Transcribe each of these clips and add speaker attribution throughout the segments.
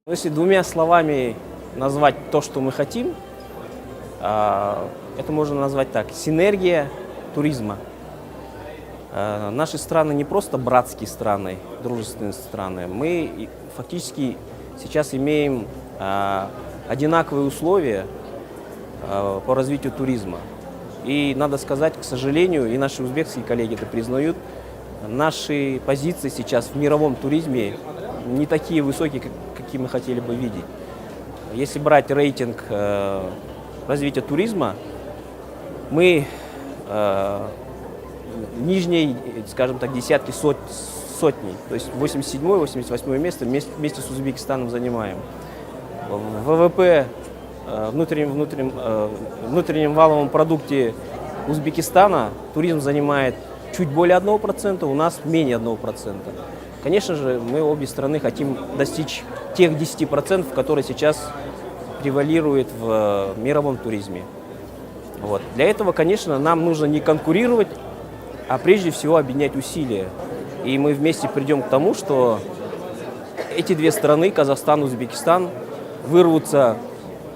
Speaker 1: Если двумя словами назвать то, что мы хотим, это можно назвать так: синергия туризма. Наши страны не просто братские страны, дружественные страны. Мы фактически сейчас имеем одинаковые условия по развитию туризма. И надо сказать, к сожалению, и наши узбекские коллеги это признают, наши позиции сейчас в мировом туризме не такие высокие, какие мы хотели бы видеть. Если брать рейтинг развития туризма, мы нижней, скажем так, десятки, сотни, то есть 87-88 место вместе с Узбекистаном занимаем. В ВВП, внутреннем валовом продукте Узбекистана туризм занимает чуть более 1%, у нас менее 1%. Конечно же, мы обе страны хотим достичь тех 10%, которые сейчас превалируют в мировом туризме. Вот. Для этого, конечно, нам нужно не конкурировать, а прежде всего объединять усилия. И мы вместе придем к тому, что эти две страны, Казахстан и Узбекистан, вырвутся,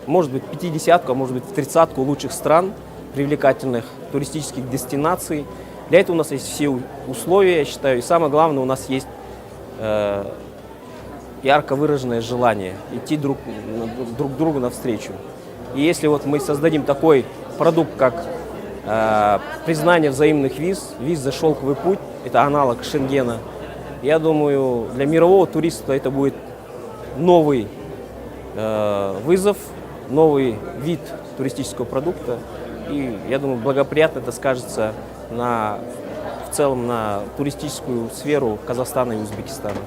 Speaker 1: может быть, в 50-ку, а может быть, в 30-ку лучших стран, привлекательных туристических дестинаций. Для этого у нас есть все условия, я считаю, и самое главное, у нас есть ярко выраженное желание идти друг другу навстречу. И если вот мы создадим такой продукт, как признание взаимных виз за шелковый путь, это аналог Шенгена, я думаю, для мирового туриста это будет новый вызов, новый вид туристического продукта. И я думаю, благоприятно это скажется в целом на туристическую сферу Казахстана и Узбекистана.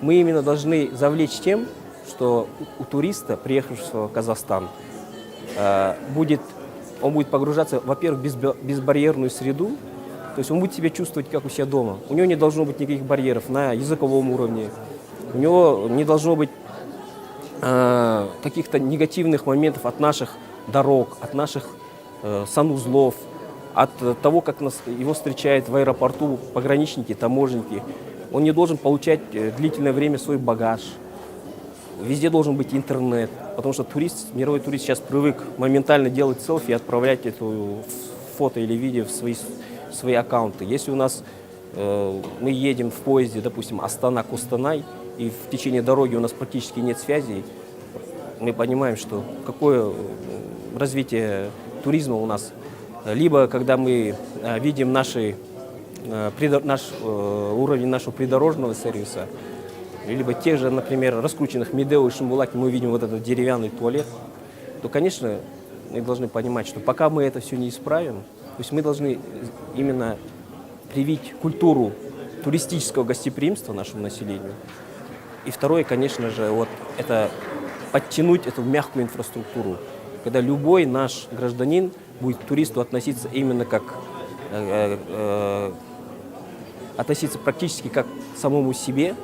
Speaker 1: Мы именно должны завлечь тем, что у туриста, приехавшего в Казахстан, он будет погружаться, во-первых, в безбарьерную среду, то есть он будет себя чувствовать как у себя дома. У него не должно быть никаких барьеров на языковом уровне, у него не должно быть каких-то негативных моментов от наших дорог, от наших санузлов, от того, как его встречают в аэропорту пограничники, таможенники. Он не должен получать длительное время свой багаж. Везде должен быть интернет, потому что мировой турист сейчас привык моментально делать селфи и отправлять это фото или видео в свои аккаунты. Если у нас мы едем в поезде, допустим, Астана-Костанай, и в течение дороги у нас практически нет связи, мы понимаем, что какое развитие туризма у нас. Либо когда мы видим наш уровень нашего придорожного сервиса, либо тех же, например, раскрученных Медео и Шимбулаки, мы видим вот этот деревянный туалет, то, конечно, мы должны понимать, что пока мы это все не исправим, то есть мы должны именно привить культуру туристического гостеприимства нашему населению. И второе, конечно же, вот это подтянуть эту мягкую инфраструктуру, когда любой наш гражданин будет к туристу относиться именно как относиться практически как к самому себе,